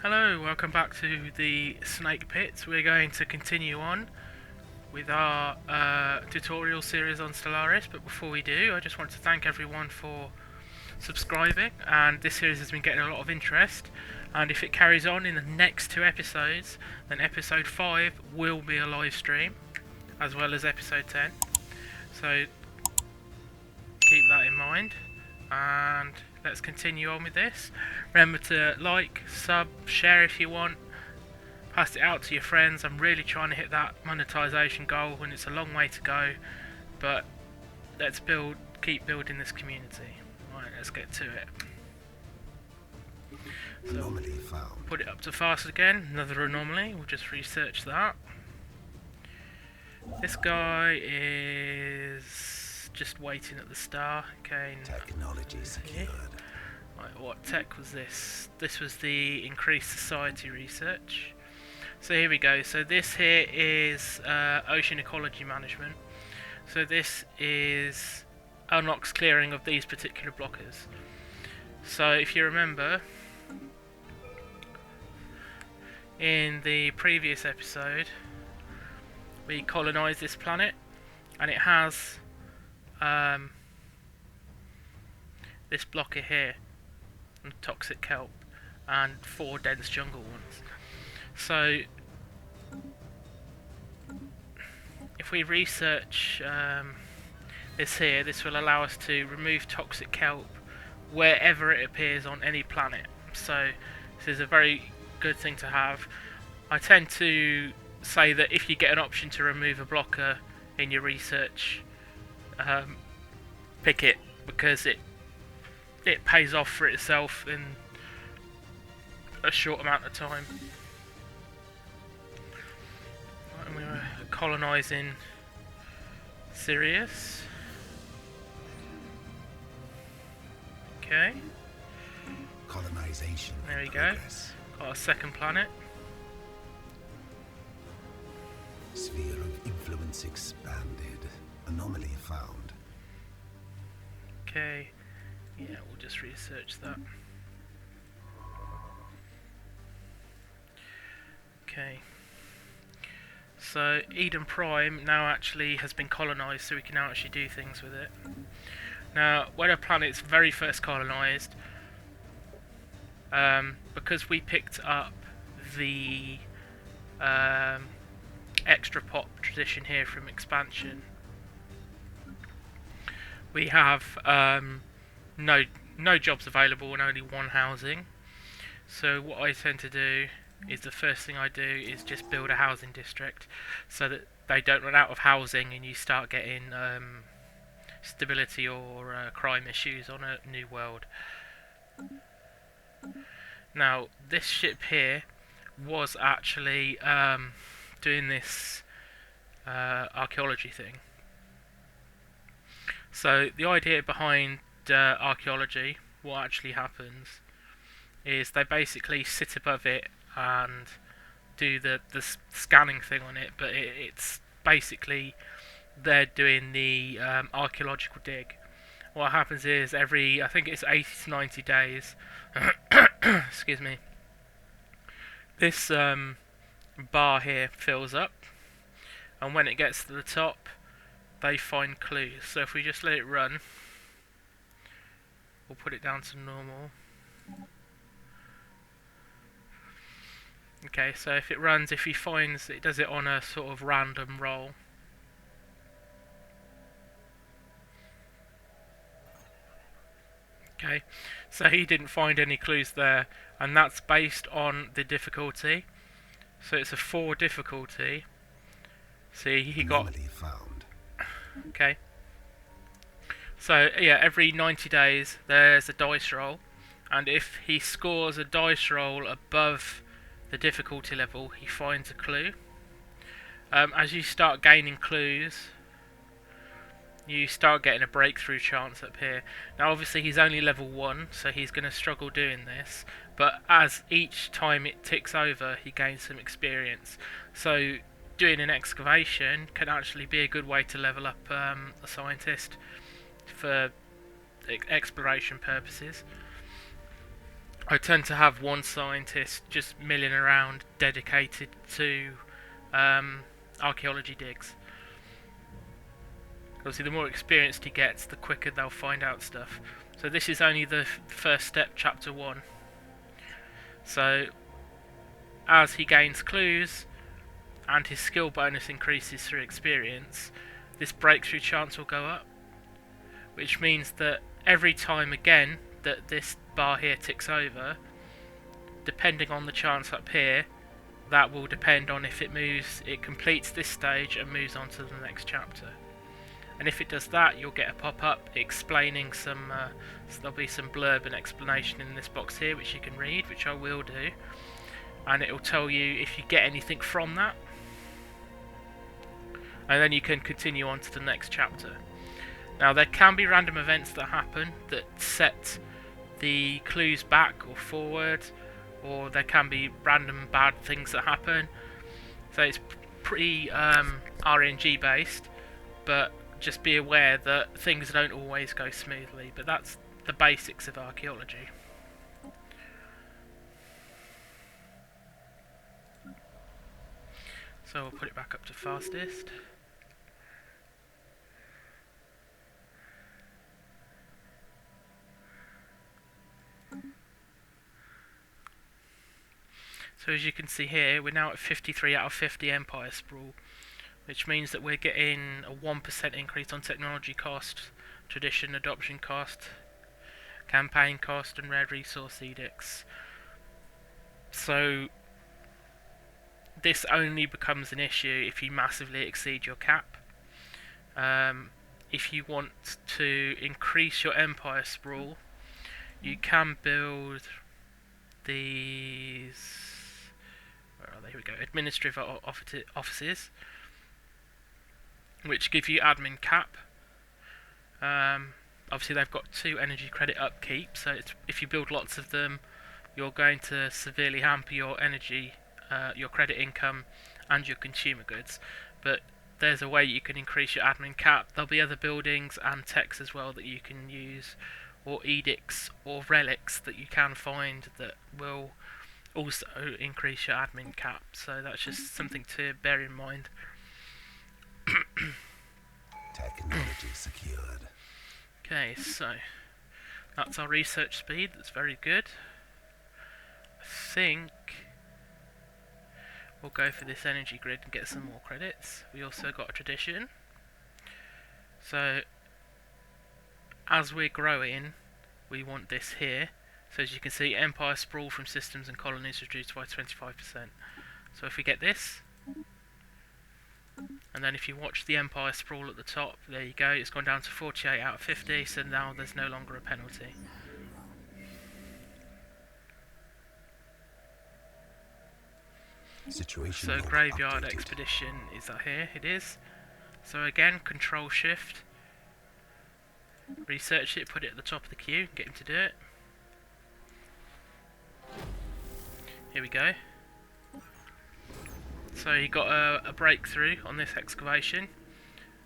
Hello, welcome back to the Snake Pit. We're going to continue on with our tutorial series on Stellaris, but before we do, I just want to thank everyone for subscribing, and this series has been getting a lot of interest, and if it carries on in the next 2 episodes, then episode 5 will be a live stream, as well as episode 10, so keep that in mind, and let's continue on with this. Remember to like, sub, share if you want, pass it out to your friends. I'm really trying to hit that monetization goal, and it's a long way to go, but let's keep building this community. Right, let's get to it. So, Anomaly found. Put it up to fast again, another anomaly, we'll just research that. This guy is just waiting at the star. Okay. Technology secured. Right, what tech was this? This was the increased society research. So here we go. So this here is ocean ecology management. So this is unlocks clearing of these particular blockers. So if you remember, in the previous episode, we colonised this planet, and it has this blocker here, and toxic kelp, and 4 dense jungle ones. So if we research this here, this will allow us to remove toxic kelp wherever it appears on any planet. So this is a very good thing to have. I tend to say that if you get an option to remove a blocker in your research, pick it, because it pays off for itself in a short amount of time. And we were colonising Sirius. Okay. Colonization. There we go. Got our second planet. Sphere of influence expanded. Anomaly found. Okay. Yeah, we'll just research that. Okay. So Eden Prime now actually has been colonised, so we can now actually do things with it. Now, when a planet's very first colonised, because we picked up the extra pop tradition here from expansion, we have no jobs available and only 1 housing. So what I tend to do is, the first thing I do is just build a housing district, so that they don't run out of housing and you start getting stability or crime issues on a new world. Now this ship here was actually doing this archaeology thing. So the idea behind archaeology, what actually happens is they basically sit above it and do the scanning thing on it, but it's basically they're doing the archaeological dig. What happens is every, I think it's 80 to 90 days, excuse me, this bar here fills up, and when it gets to the top, they find clues. So if we just let it run, we'll put it down to normal. Okay, so if it runs, if he finds, it does it on a sort of random roll. Okay, so he didn't find any clues there, and that's based on the difficulty. So it's a 4 difficulty. See, he got... found. Okay. So, yeah, every 90 days there's a dice roll, and if he scores a dice roll above the difficulty level, he finds a clue. As you start gaining clues, you start getting a breakthrough chance up here. Now obviously he's only level 1, so he's going to struggle doing this, but as each time it ticks over, he gains some experience. So doing an excavation can actually be a good way to level up a scientist for exploration purposes. I tend to have one scientist just milling around dedicated to archaeology digs. Obviously, the more experienced he gets, the quicker they'll find out stuff. So this is only the first step, chapter 1. So as he gains clues and his skill bonus increases through experience, this breakthrough chance will go up, which means that every time again that this bar here ticks over, depending on the chance up here, that will depend on if it completes this stage and moves on to the next chapter. And if it does that, you'll get a pop-up explaining so there'll be some blurb and explanation in this box here which you can read, which I will do, and it will tell you if you get anything from that, and then you can continue on to the next chapter. Now there can be random events that happen that set the clues back or forward, or there can be random bad things that happen, so it's pretty RNG based, but just be aware that things don't always go smoothly, but that's the basics of archaeology. So we'll put it back up to fastest. So as you can see here, we're now at 53 out of 50 Empire Sprawl, which means that we're getting a 1% increase on technology cost, tradition adoption cost, campaign cost, and rare resource edicts. So this only becomes an issue if you massively exceed your cap. If you want to increase your Empire Sprawl, you can build these, where are they? Here we go, administrative offices, which give you admin cap. Obviously they've got 2 energy credit upkeep, so if you build lots of them, you're going to severely hamper your energy, your credit income, and your consumer goods. But there's a way you can increase your admin cap. There'll be other buildings and techs as well that you can use, or edicts or relics that you can find that will also increase your admin cap. So that's just something to bear in mind. Technology secured. Okay, so that's our research speed. That's very good. I think we'll go for this energy grid and get some more credits. We also got a tradition. So as we're growing, we want this here. So as you can see, Empire Sprawl from systems and colonies reduced by 25%. So if we get this, and then if you watch the Empire Sprawl at the top, there you go, it's gone down to 48 out of 50, so now there's no longer a penalty. Situation So log graveyard updated. expedition, is that here? It is. So again, control shift, research it, put it at the top of the queue, get him to do it. Here we go. So you got a breakthrough on this excavation.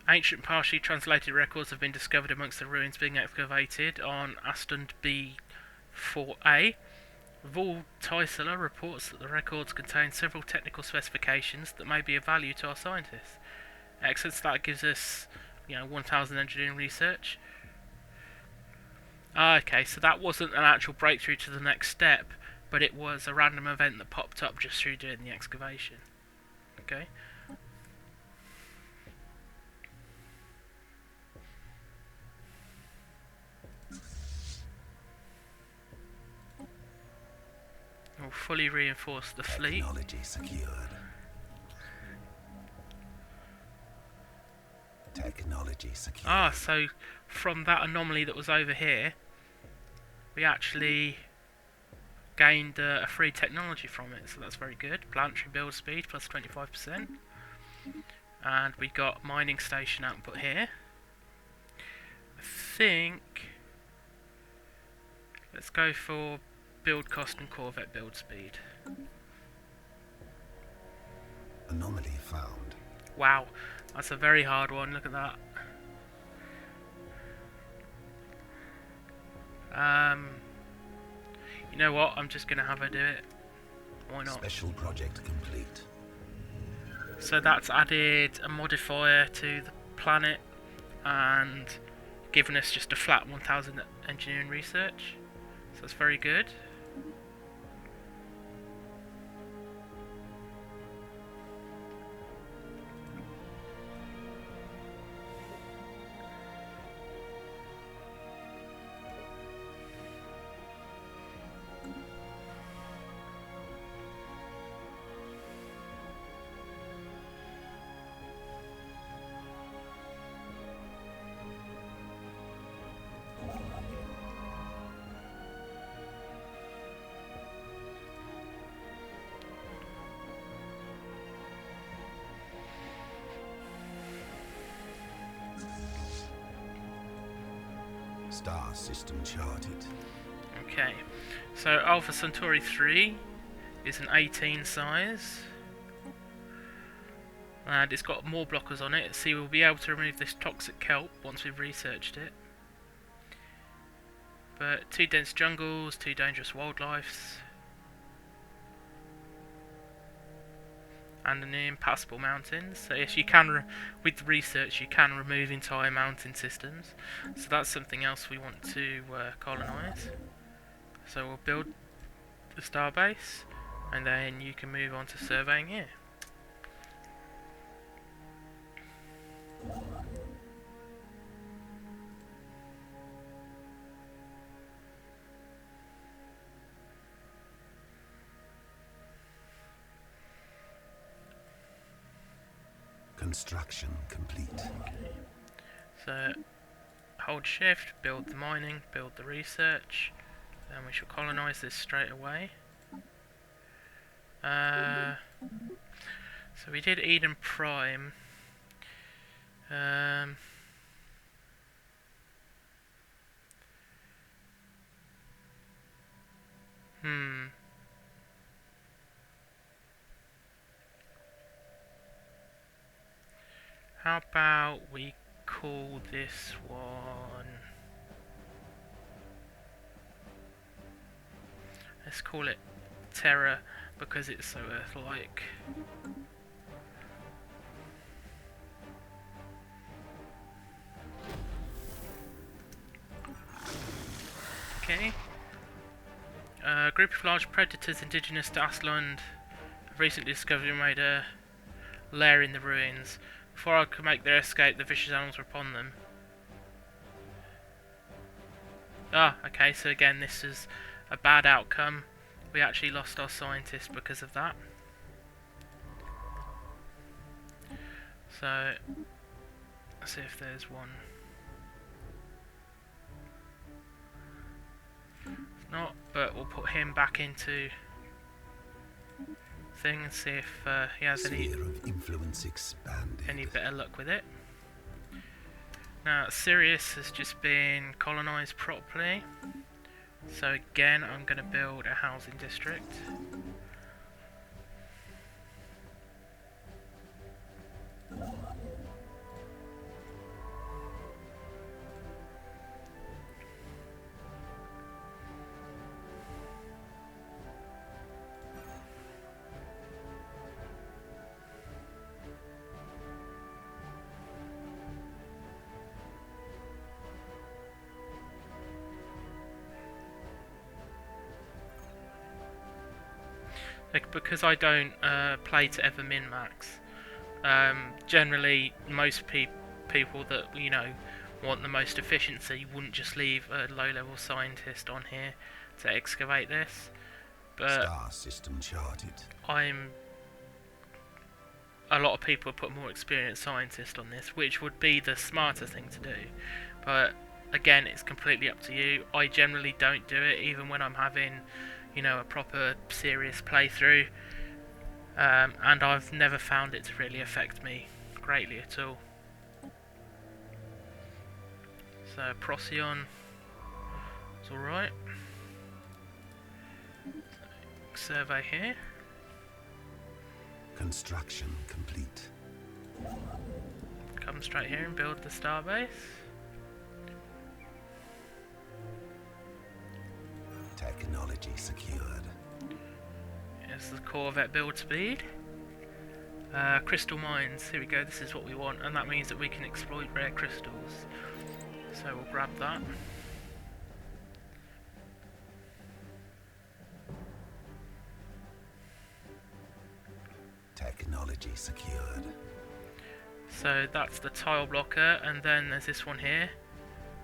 Ancient partially translated records have been discovered amongst the ruins being excavated on Astund B4A. Vol Tysela reports that the records contain several technical specifications that may be of value to our scientists. Excellent, so that gives us, 1,000 engineering research. Okay, so that wasn't an actual breakthrough to the next step, but it was a random event that popped up just through doing the excavation. Okay. We'll fully reinforce the fleet. Technology secured. Technology secured. So from that anomaly that was over here, we actually gained a free technology from it, so that's very good. Planetary build speed plus 25%. And we got mining station output here. I think let's go for build cost and Corvette build speed. Anomaly found. Wow, that's a very hard one. Look at that. You know what? I'm just gonna have her do it. Why not? Special project complete. So that's added a modifier to the planet and given us just a flat 1000 engineering research. So that's very good. Star system charted. Okay, so Alpha Centauri 3 is an 18 size. And it's got more blockers on it, so we'll be able to remove this toxic kelp once we've researched it. But 2 dense jungles, 2 dangerous wildlife, and an impassable mountains. So yes, you can, with the research, you can remove entire mountain systems. So that's something else we want to colonise. So we'll build the starbase, and then you can move on to surveying here. Construction complete. Okay. So hold shift, build the mining, build the research, then we shall colonise this straight away. So we did Eden Prime. How about we call this one... Let's call it Terra because it's so Earth-like. Okay. A group of large predators indigenous to Asland have recently discovered and made a lair in the ruins. Before I could make their escape, the vicious animals were upon them. Ah, okay, so again, this is a bad outcome. We actually lost our scientist because of that. So, let's see if there's one. It's not, but we'll put him back into thing and see if he has Sphere of influence expanded. any better luck with it. Now Sirius has just been colonised properly, so again I'm going to build a housing district. Because I don't play to ever min-max, generally most people that, you know, want the most efficiency wouldn't just leave a low-level scientist on here to excavate this. But Star system charted. a lot of people put more experienced scientists on this, which would be the smarter thing to do. But again, it's completely up to you. I generally don't do it, even when I'm having, you know, a proper serious playthrough, and I've never found it to really affect me greatly at all. So Procyon is alright. Survey here. Construction complete. Come straight here and build the starbase. Technology secured. Here's the Corvette build speed. Crystal mines, here we go, this is what we want, and that means that we can exploit rare crystals. So we'll grab that. Technology secured. So that's the tile blocker, and then there's this one here,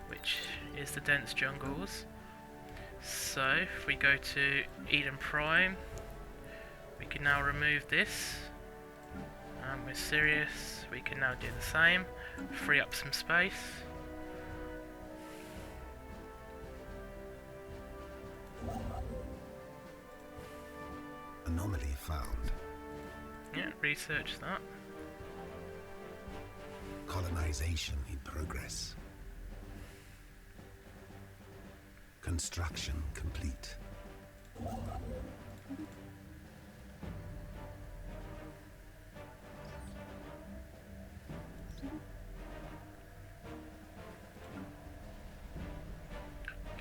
which is the dense jungles. So if we go to Eden Prime, we can now remove this. And with Sirius, we can now do the same, free up some space. Anomaly found. Yeah, research that. Colonization in progress. Construction complete.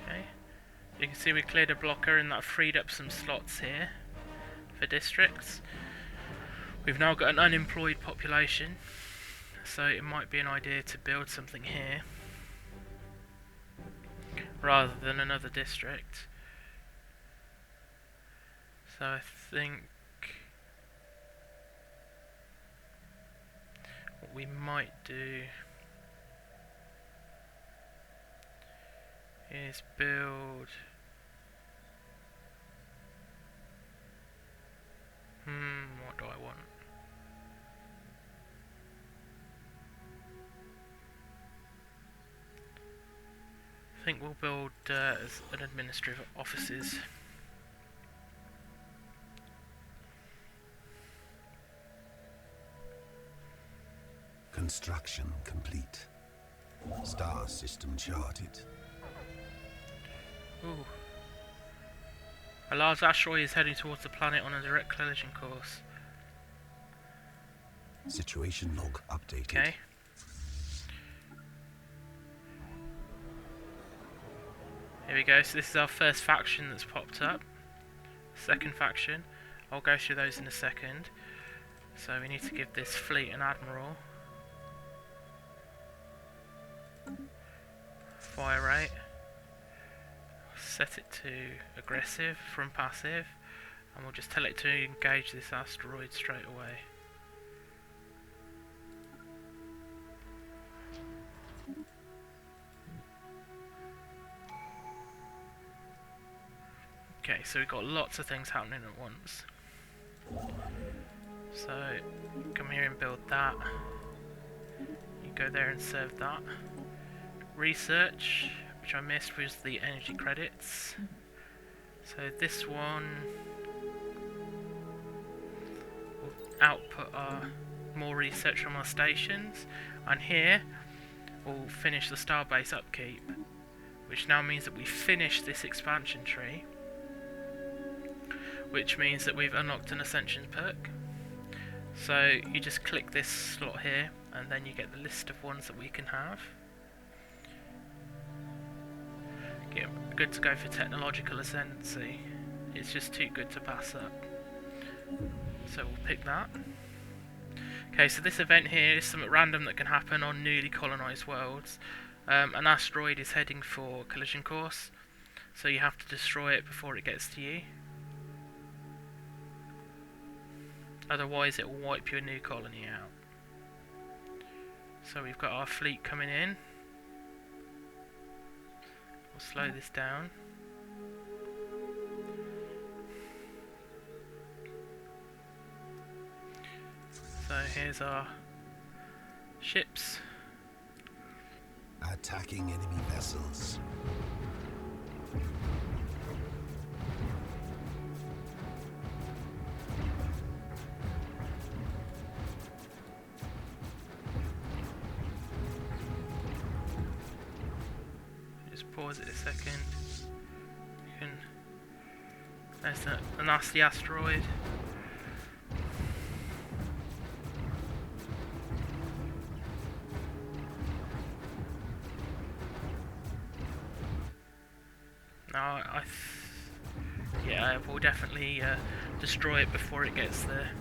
Okay, you can see we cleared a blocker and that freed up some slots here for districts. We've now got an unemployed population, so it might be an idea to build something here rather than another district. So I think what we might do is build what do I want? I think we'll build as an administrative offices. Construction complete. Star system charted. Ooh. A large asteroid is heading towards the planet on a direct collision course. Situation log updated. Okay. Here we go, so this is our first faction that's popped up. Second faction. I'll go through those in a second. So we need to give this fleet an admiral. Fire rate. Set it to aggressive from passive, and we'll just tell it to engage this asteroid straight away. Okay, so we've got lots of things happening at once. So come here and build that. You go there and serve that. Research, which I missed, was the energy credits. So this one will output our more research from our stations, and here we'll finish the starbase upkeep, which now means that we finish this expansion tree, which means that we've unlocked an Ascension perk. So you just click this slot here, and then you get the list of ones that we can have. Yeah, good to go for technological ascendancy. It's just too good to pass up. So we'll pick that. Okay, so this event here is something random that can happen on newly colonised worlds. An asteroid is heading for collision course, so you have to destroy it before it gets to you. Otherwise it will wipe your new colony out. So we've got our fleet coming in. We'll slow this down. So here's our ships. Attacking enemy vessels. Just pause it a second. There's a nasty asteroid. Yeah, we'll definitely destroy it before it gets there.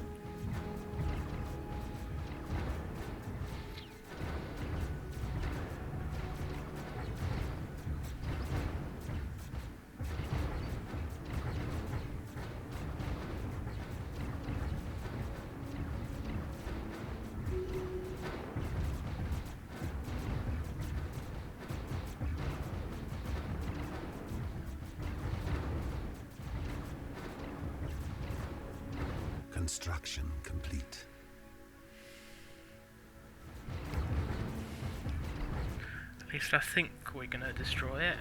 Construction complete. At least I think we're gonna destroy it.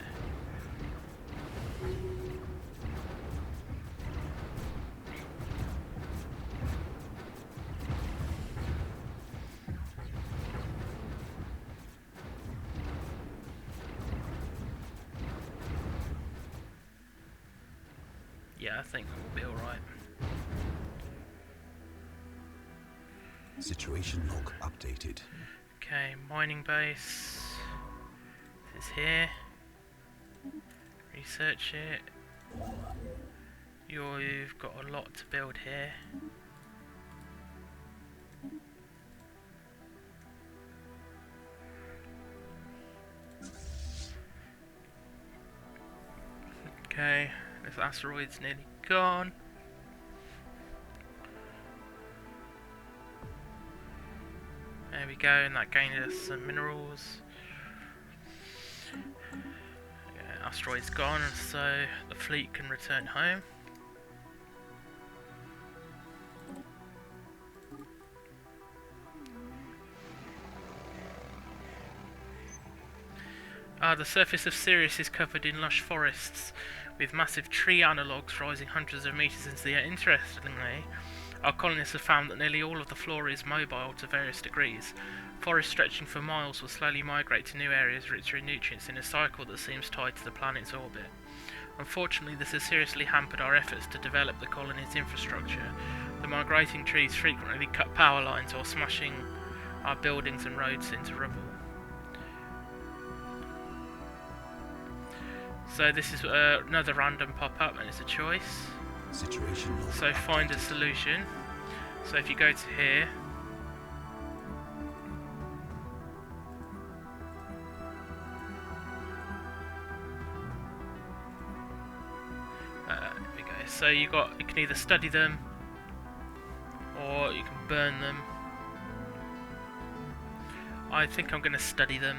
Yeah, I think we'll be alright. Situation log updated. Okay, mining base. This is here. Research it. You've got a lot to build here. Okay, this asteroid's nearly gone. There we go, and that gained us some minerals. Yeah, asteroid's gone, so the fleet can return home. The surface of Sirius is covered in lush forests, with massive tree analogues rising hundreds of meters into the air. Interestingly, our colonists have found that nearly all of the flora is mobile to various degrees. Forests stretching for miles will slowly migrate to new areas richer in nutrients in a cycle that seems tied to the planet's orbit. Unfortunately, this has seriously hampered our efforts to develop the colony's infrastructure. The migrating trees frequently cut power lines or smashing our buildings and roads into rubble. So this is another random pop-up, and it's a choice. Situation log So find a solution. So if you go to here, here we go. So you can either study them or you can burn them. I think I'm going to study them,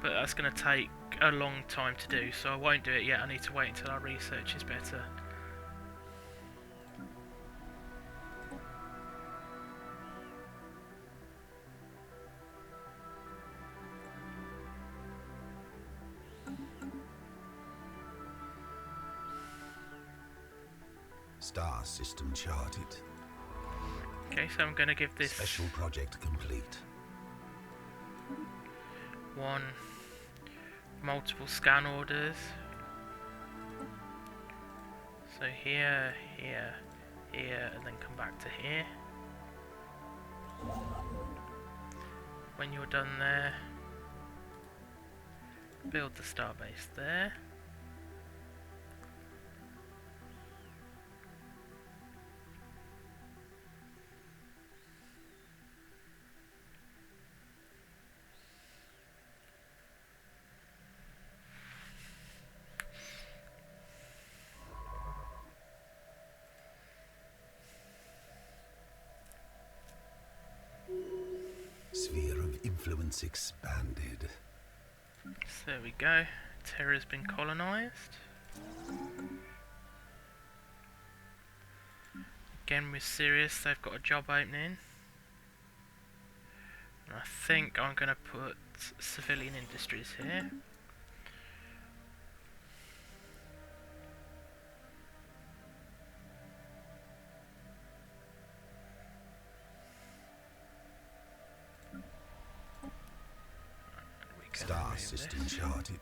but that's going to take a long time to do, so I won't do it yet. I need to wait until our research is better. star system charted. Okay, so I'm going to give this Special project complete. one multiple scan orders. So here, here, here, and then come back to here. When you're done there, build the starbase there. Sphere of influence expanded. So there we go. Terra's been colonised. Again with Sirius, they've got a job opening. And I think I'm going to put civilian industries here. Star system charted.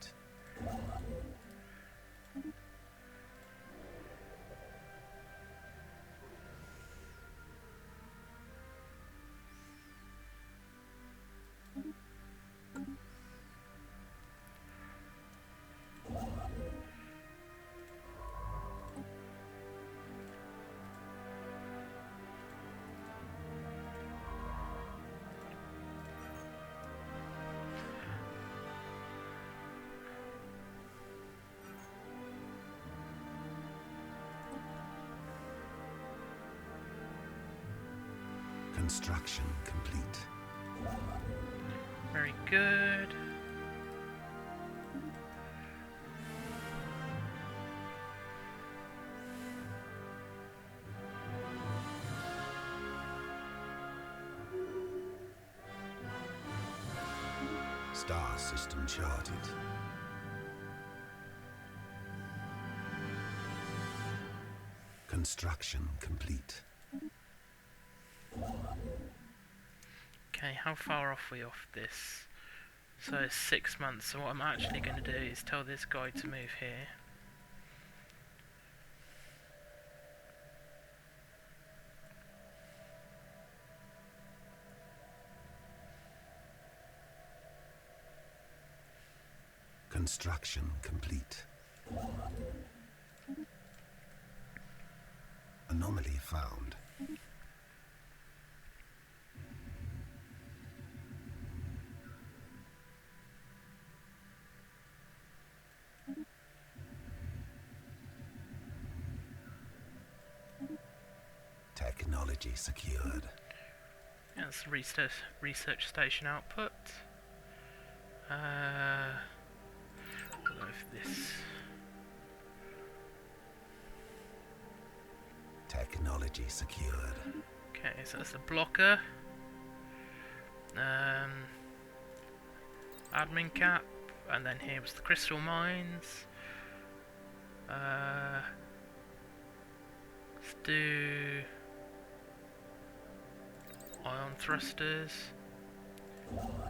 Construction complete. Very good. Star system charted. Construction complete. Okay, how far off are we off this? So it's 6 months, so what I'm actually going to do is tell this guy to move here. Construction complete. Anomaly found. Technology secured. That's the research station output. We'll go for this. Technology secured. Okay, so that's the blocker. Admin cap, and then here was the crystal mines. Let's do ion thrusters.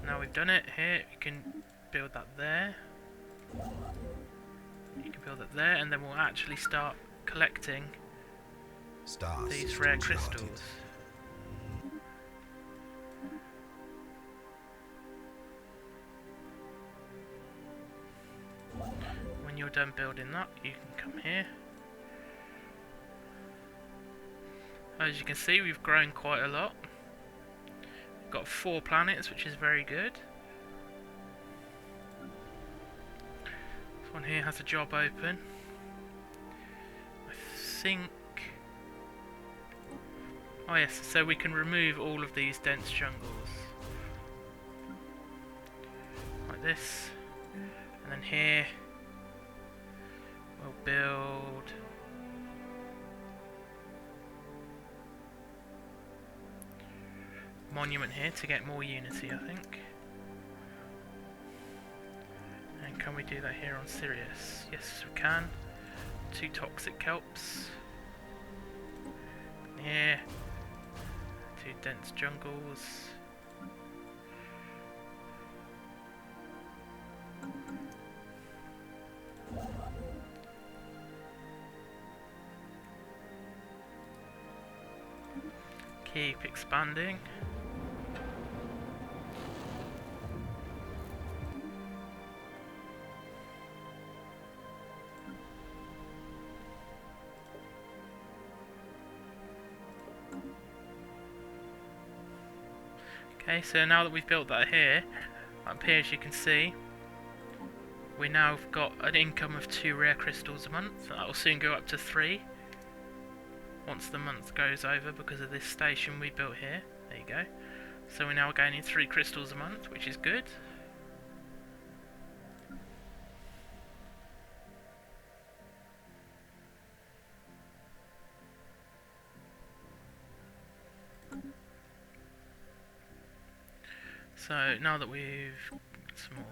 Now we've done it here, you can build that there. You can build it there, and then we'll actually start collecting Star these system rare charted. crystals. When you're done building that, you can come here. As you can see, we've grown quite a lot. We've got 4 planets, which is very good. This one here has a job open. I think... oh yes, so we can remove all of these dense jungles. Like this. And then here, we'll build... monument here to get more unity, I think. And can we do that here on Sirius? Yes, we can. 2 toxic kelps. Here. 2 dense jungles. Keep expanding. Okay, so now that we've built that here, up here as you can see, we now have got an income of 2 rare crystals a month. That will soon go up to 3 once the month goes over because of this station we built here. There you go. So we're now gaining 3 crystals a month, which is good. So now that we've got some more,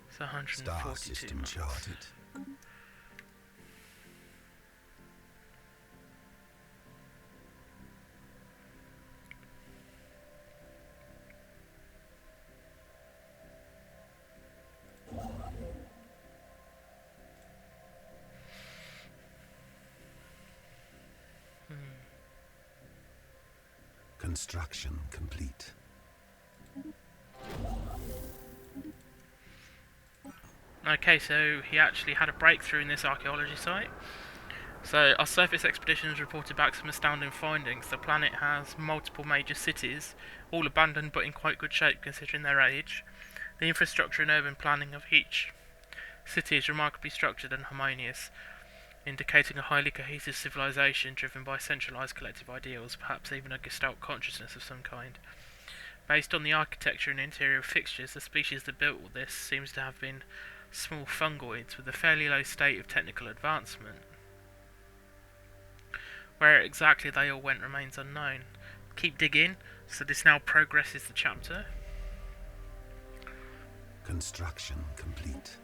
it's 142 Star system months. charted. Construction complete. Okay, so he actually had a breakthrough in this archaeology site. So our surface expeditions reported back some astounding findings. The planet has multiple major cities, all abandoned but in quite good shape considering their age. The infrastructure and urban planning of each city is remarkably structured and harmonious. indicating a highly cohesive civilization driven by centralized collective ideals, perhaps even a gestalt consciousness of some kind. Based on the architecture and interior fixtures, the species that built this seems to have been small fungoids with a fairly low state of technical advancement. Where exactly they all went remains unknown. Keep digging, so this now progresses the chapter. Construction complete.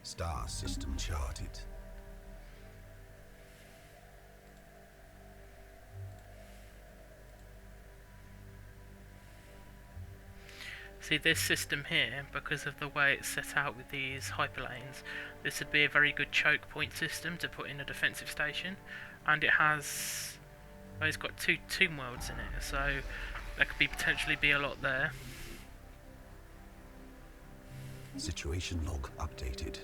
Star system charted. See, this system here, because of the way it's set out with these hyperlanes, this would be a very good choke point system to put in a defensive station, and it has, well, it's got two tomb worlds in it, so there could potentially be a lot there. Situation log updated.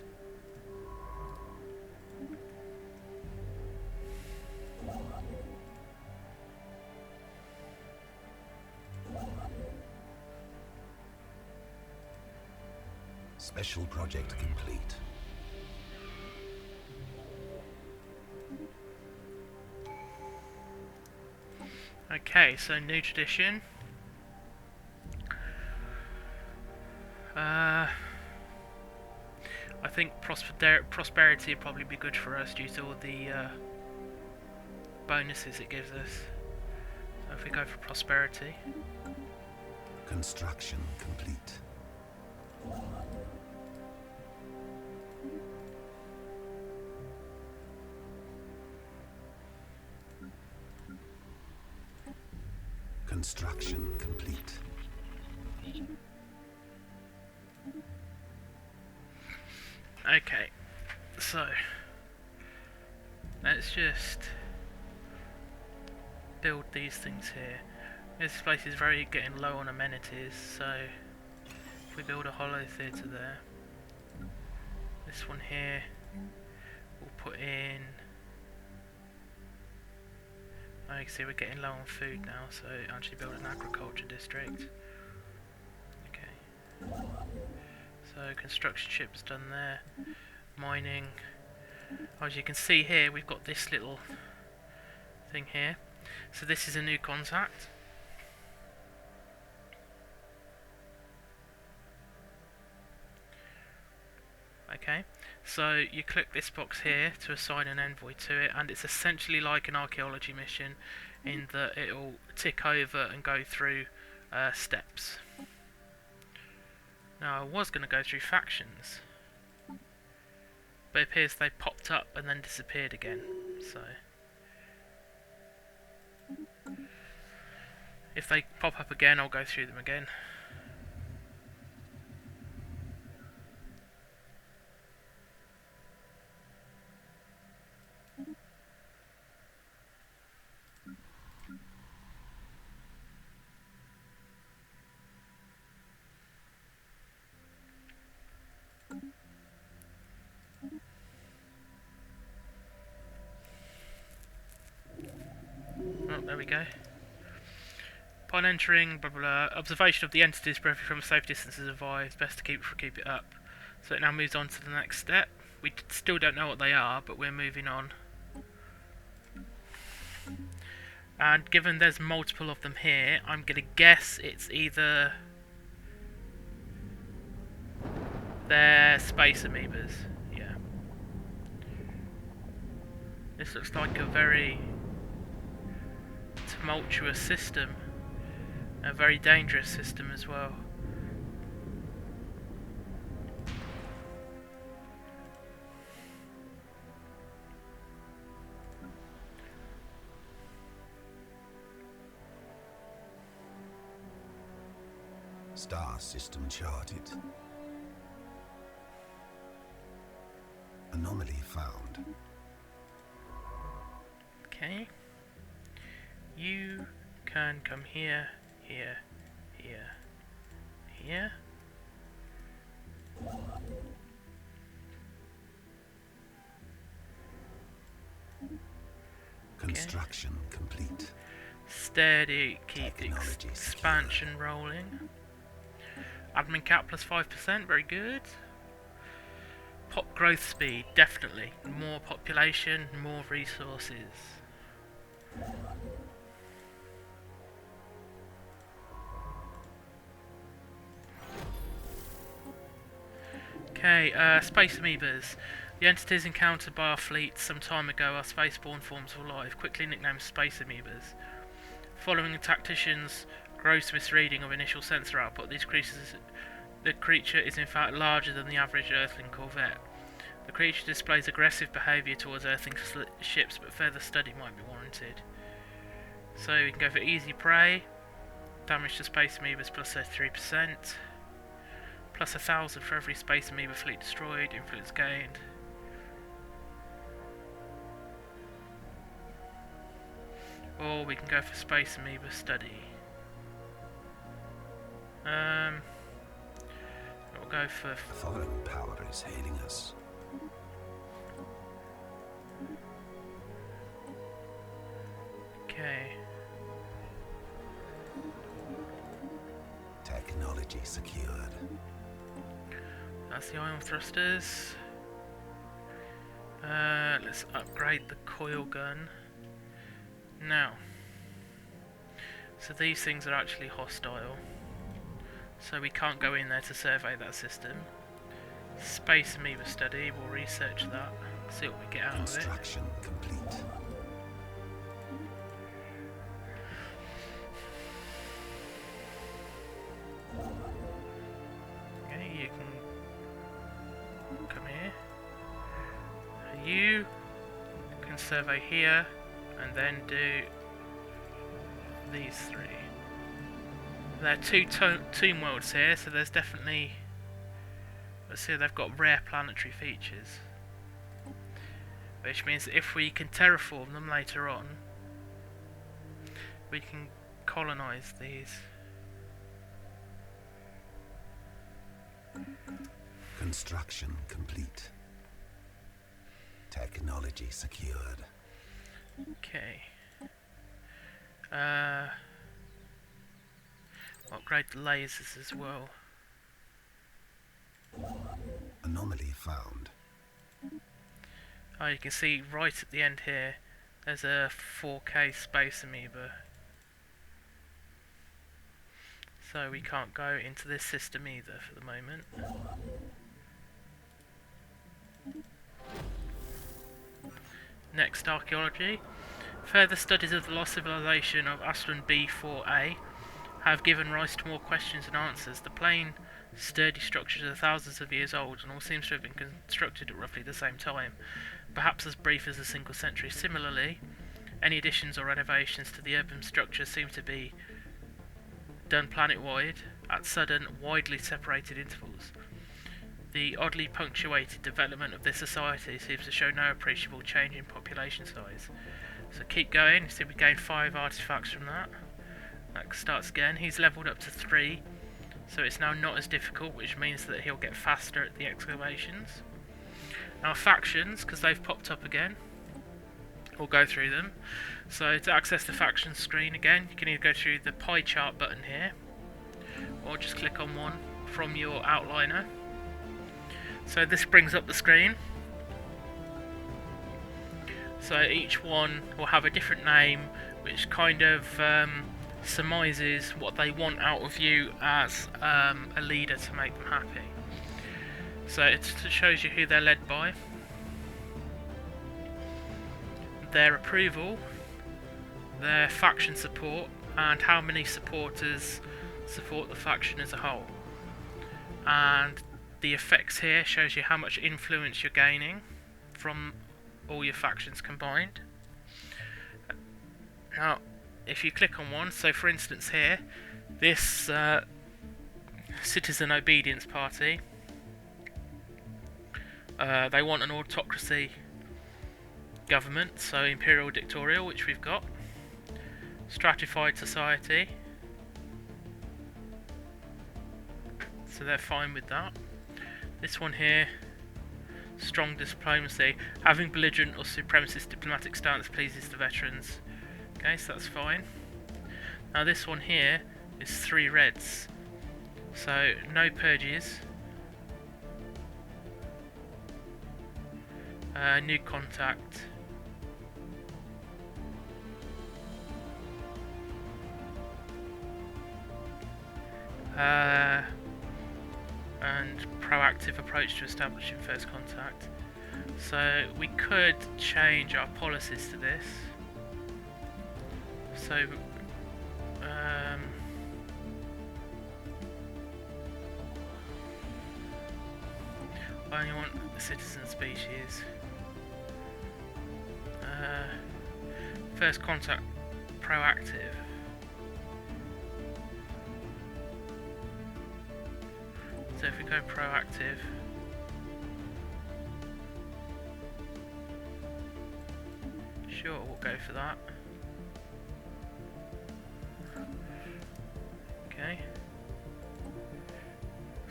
Special project complete. Okay, so new tradition. I think prosperity would probably be good for us due to all the bonuses it gives us. So if we go for prosperity. Construction complete. Construction complete. Okay, so let's just build these things here. This place is very getting low on amenities, so if we build a hollow theatre there, this one here we'll put in. Oh, you can see we're getting low on food now, so actually build an agriculture district. Okay. So construction ship's done there. Mining. As you can see here, we've got this little thing here. So this is a new contact. Okay, so you click this box here to assign an envoy to it, and it's essentially like an archaeology mission in that it'll tick over and go through steps. Now I was going to go through factions, but it appears they popped up and then disappeared again, so if they pop up again I'll go through them again. Oh, there we go. Upon entering, blah blah blah, observation of the entities briefly from a safe distance is advised. Best to keep it up. So it now moves on to the next step. We still don't know what they are, but we're moving on. And given there's multiple of them here, I'm gonna guess it's either they're space amoebas. Yeah. This looks like a very tumultuous system. A very dangerous system as well. Star system charted. Anomaly found. Okay. You can come here, here, here, here. Construction complete. Steady, keep Technology expansion rolling. Admin cap plus 5%, very good. Pop growth speed, definitely. More population, more resources. Okay, space amoebas. The entities encountered by our fleet some time ago are spaceborne forms of life, quickly nicknamed space amoebas. Following the tactician's gross misreading of initial sensor output, the creature is in fact larger than the average Earthling corvette. The creature displays aggressive behaviour towards Earthling ships, but further study might be warranted. So we can go for easy prey. Damage to space amoebas plus 33%. Plus 1,000 for every space amoeba fleet destroyed. Influence gained. Or we can go for space amoeba study. We'll go for Foreign power is hailing us. okay. Technology secured. That's the ion thrusters. Let's upgrade the coil gun. Now, so these things are actually hostile, so we can't go in there to survey that system. Space amoeba study, we'll research that, see what we get out of it. Construction complete. Okay, you can come here. You can survey here, and then do these three. There are two tomb worlds here, so there's definitely... Let's see, they've got rare planetary features. Which means that if we can terraform them later on, we can colonise these. Construction complete. Technology secured. Okay. Upgrade the lasers as well. Anomaly found. Oh, you can see right at the end here, there's a 4K space amoeba. So we can't go into this system either for the moment. Next, archaeology. Further studies of the lost civilization of Astron B4A have given rise to more questions than answers. The plain, sturdy structures are thousands of years old and all seems to have been constructed at roughly the same time, perhaps as brief as a single century. Similarly, any additions or renovations to the urban structure seem to be done planet-wide at sudden, widely separated intervals. The oddly punctuated development of this society seems to show no appreciable change in population size. So keep going, see we gain 5 artifacts from that. That starts again. He's levelled up to 3, so it's now not as difficult, which means that he'll get faster at the excavations. Now factions, because they've popped up again, we'll go through them. So to access the faction screen again, you can either go through the pie chart button here, or just click on one from your outliner. So this brings up the screen. So each one will have a different name, which kind of surmises what they want out of you as a leader to make them happy. So it shows you who they're led by, their approval, their faction support, and how many supporters support the faction as a whole. And the effects here shows you how much influence you're gaining from all your factions combined. Now, if you click on one, so for instance here, this Citizen Obedience Party, they want an autocracy government, so imperial dictatorial, which we've got. stratified society, so they're fine with that. This one here, strong diplomacy, having belligerent or supremacist diplomatic stance pleases the veterans. Okay, so that's fine. Now this one here is 3 reds, so no purges, new contact, and proactive approach to establishing first contact. So we could change our policies to this. So I only want a citizen species. First contact proactive. So if we go proactive, sure, we'll go for that. Okay.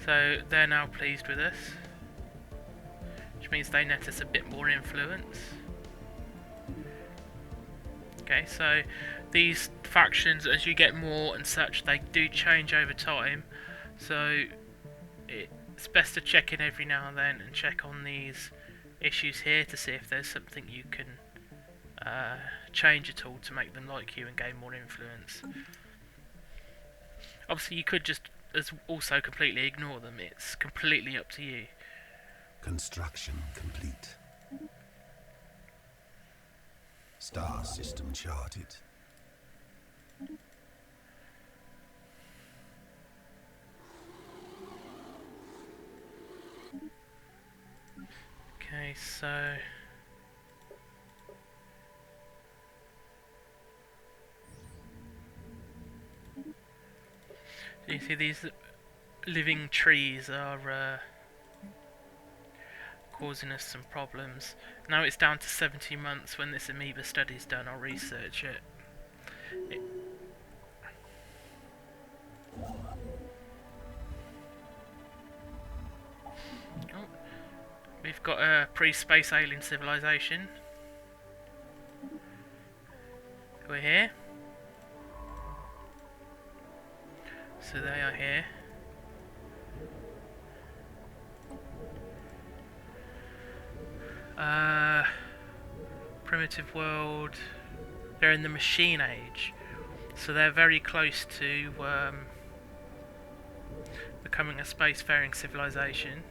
So they're now pleased with us, which means they net us a bit more influence. Okay, so these factions, as you get more and such, they do change over time. So it's best to check in every now and then and check on these issues here to see if there's something you can change at all to make them like you and gain more influence. Obviously you could just also completely ignore them, it's completely up to you. Construction complete. Star system charted. Okay, so you see these living trees are causing us some problems. Now it's down to 70 months. When this amoeba study's done, I'll research it. Oh, we've got a pre-space alien civilization. We're here. So they are here. Primitive world. They're in the machine age, so they're very close to becoming a spacefaring civilization.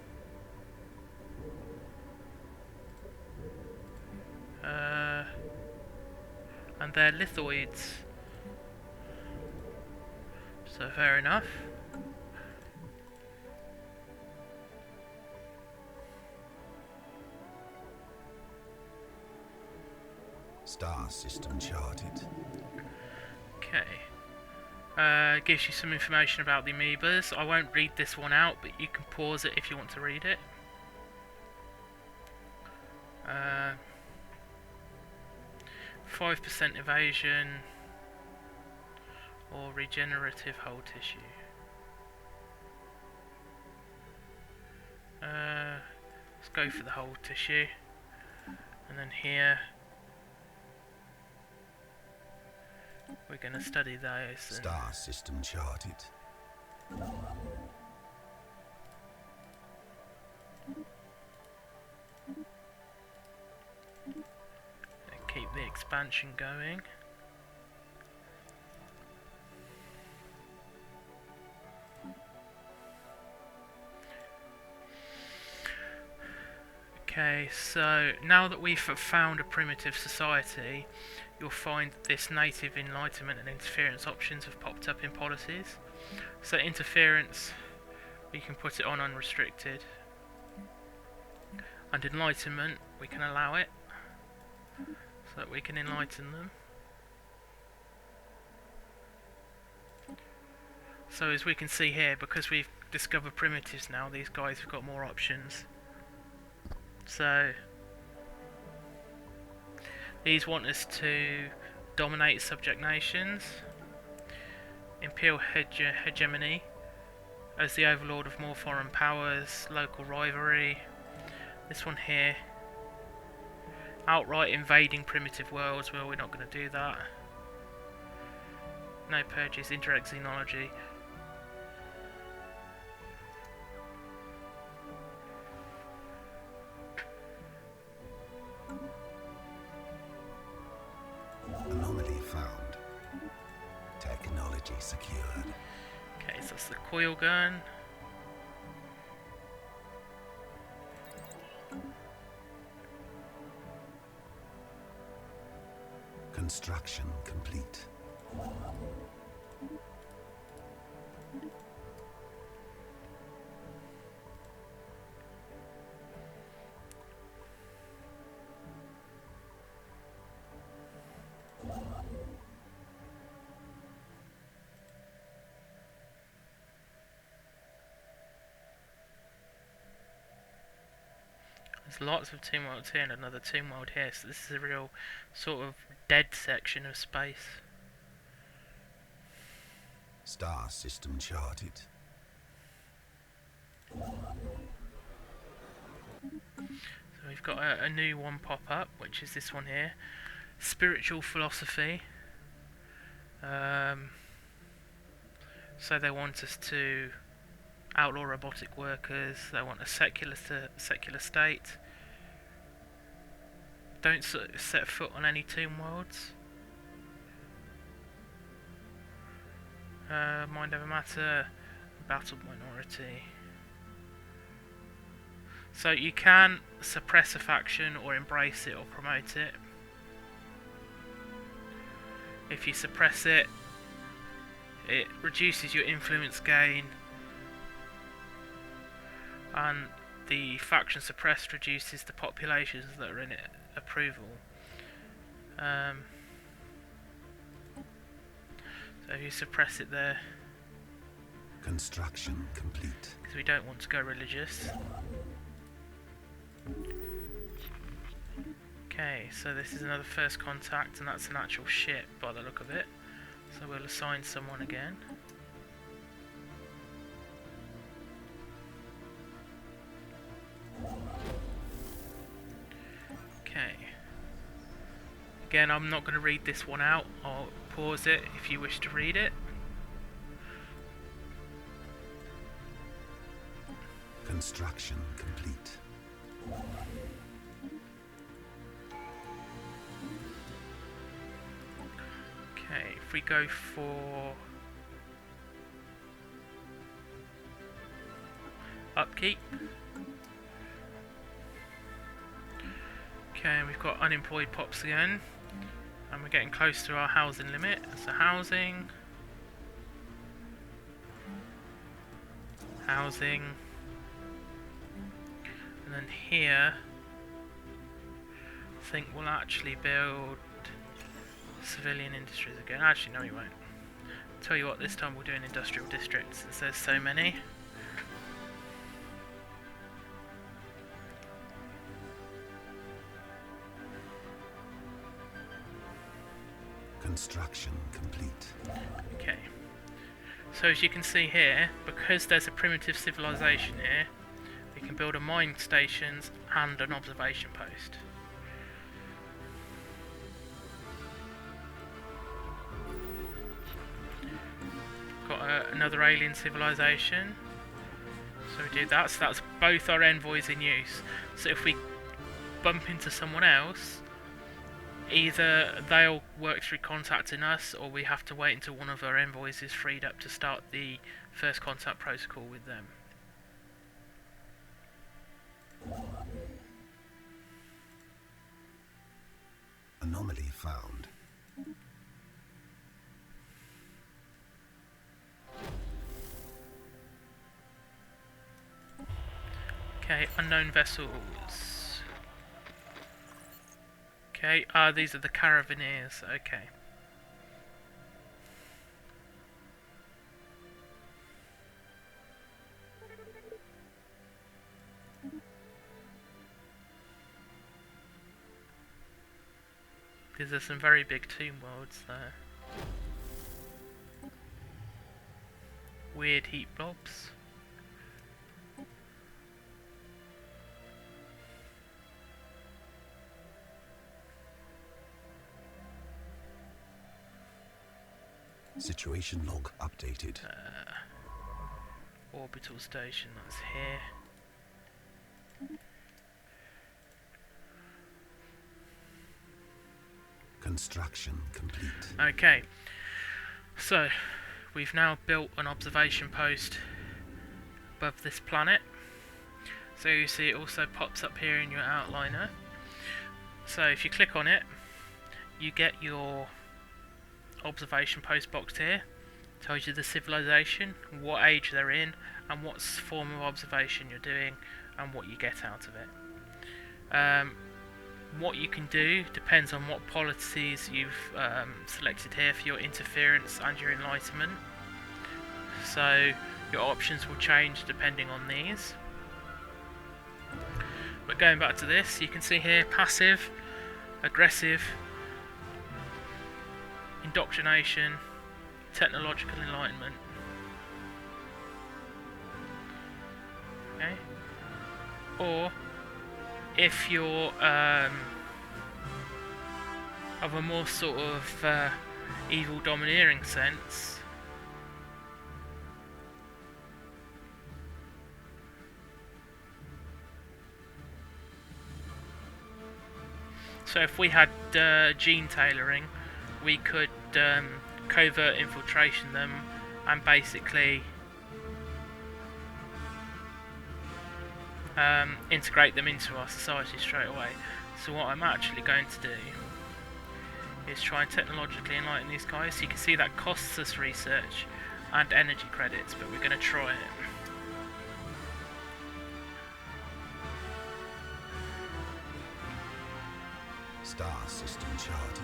And they're lithoids, so fair enough. Star system charted. Okay. Gives you some information about the amoebas. I won't read this one out, but you can pause it if you want to read it. 5% evasion or regenerative whole tissue. Let's go for the whole tissue. And then here we're going to study those. Star system charted. Keep the expansion going. Okay, so now that we've found a primitive society, you'll find that this native enlightenment and interference options have popped up in policies. So interference, we can put it on unrestricted, and enlightenment, we can allow it, so that we can enlighten them. So as we can see here, because we've discovered primitives now, these guys have got more options. So these want us to dominate subject nations. Imperial hegemony as the overlord of more foreign powers. Local rivalry. This one here. Outright invading primitive worlds. Well, we're not going to do that. No purges. Indirect xenology. Anomaly found. Technology secured. Okay, so that's the coil gun. Construction complete. There's lots of tomb worlds here and another tomb world here, so this is a real sort of dead section of space. Star system charted. So we've got a new one pop up, which is this one here. Spiritual philosophy. So they want us to outlaw robotic workers. They want a secular state. Don't set foot on any tomb worlds. Mind over matter. Battle minority. So you can suppress a faction or embrace it or promote it. If you suppress it, it reduces your influence gain, and the faction suppressed reduces the populations that are in it approval. So if you suppress it there, Construction complete. because we don't want to go religious. Okay, so this is another first contact, and that's an actual ship by the look of it. So we'll assign someone again. Okay. Again, I'm not going to read this one out. I'll pause it if you wish to read it. Construction complete. Okay, if we go for upkeep. Okay, we've got unemployed pops again, and we're getting close to our housing limit. So housing, and then here I think we'll actually build civilian industries again. Actually, no, we won't. Tell you what, this time we'll do an industrial district since there's so many. Construction complete. Okay. So as you can see here, because there's a primitive civilization here, we can build a mine stations and an observation post. Got another alien civilization. So we do that. So that's both our envoys in use. So if we bump into someone else, either they'll work through contacting us, or we have to wait until one of our envoys is freed up to start the first contact protocol with them. Anomaly found. Okay, unknown vessels. Okay, these are the caravaneers. Okay. These are some very big tomb worlds there. Weird heat blobs. Situation log updated. Orbital station, that's here. Construction complete. Okay, so we've now built an observation post above this planet. So you see it also pops up here in your outliner. So if you click on it, you get your observation post box here. Tells you the civilization, what age they're in, and what form of observation you're doing, and what you get out of it. What you can do depends on what policies you've selected here for your interference and your enlightenment. So your options will change depending on these. But going back to this, you can see here passive, aggressive, indoctrination, technological enlightenment. Okay. Or if you're of a more sort of evil domineering sense, so if we had gene tailoring, we could covert infiltration them and basically integrate them into our society straight away. So what I'm actually going to do is try and technologically enlighten these guys. So you can see that costs us research and energy credits, but we're going to try it. Star system charted.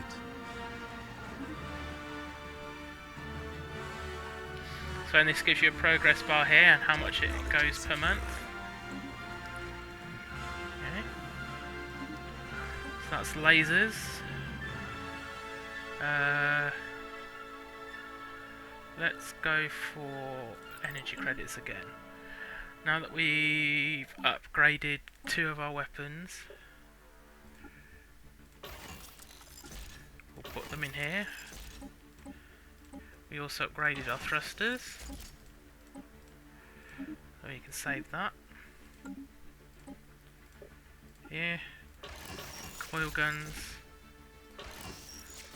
So and this gives you a progress bar here and how much it goes per month. Okay. So that's lasers. Let's go for energy credits again. Now that we've upgraded 2 of our weapons, we'll put them in here. We also upgraded our thrusters, so you can save that. Here, coil guns,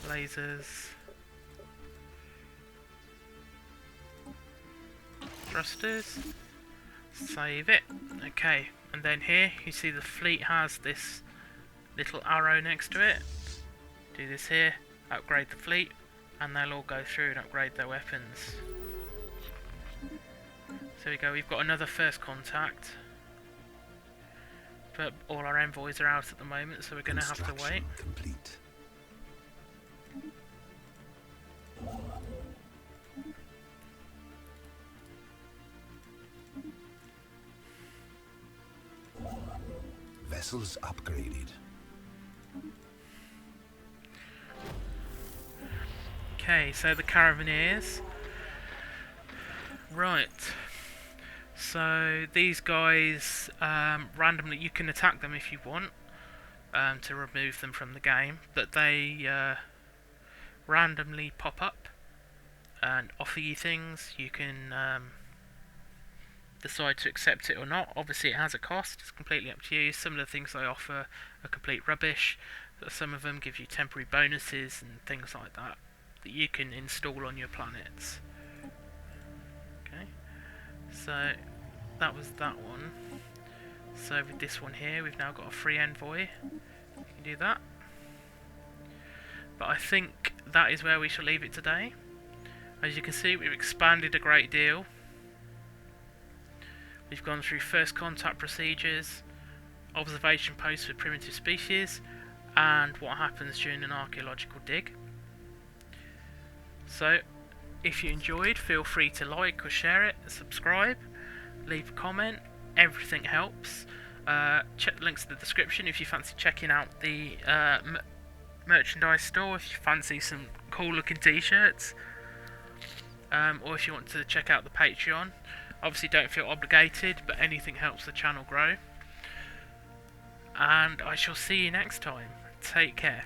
lasers, thrusters, save it. Okay, and then here you see the fleet has this little arrow next to it. Do this here, upgrade the fleet, and they'll all go through and upgrade their weapons. So there we go, we've got another first contact. But all our envoys are out at the moment, so we're going to have to wait. Complete. Vessels upgraded. Okay, so the Caravaneers. Right. So these guys, randomly, you can attack them if you want, to remove them from the game, but they randomly pop up and offer you things. You can decide to accept it or not. Obviously it has a cost, it's completely up to you. Some of the things they offer are complete rubbish, but some of them give you temporary bonuses and things like that you can install on your planets. Okay, so that was that one. So with this one here, we've now got a free envoy. You can do that. But I think that is where we shall leave it today. As you can see, we've expanded a great deal. We've gone through first contact procedures, observation posts with primitive species, and what happens during an archaeological dig. So, if you enjoyed, feel free to like or share it, subscribe, leave a comment, everything helps. Check the links in the description if you fancy checking out the merchandise store if you fancy some cool looking t-shirts, or if you want to check out the Patreon. Obviously don't feel obligated, but anything helps the channel grow. And I shall see you next time. Take care.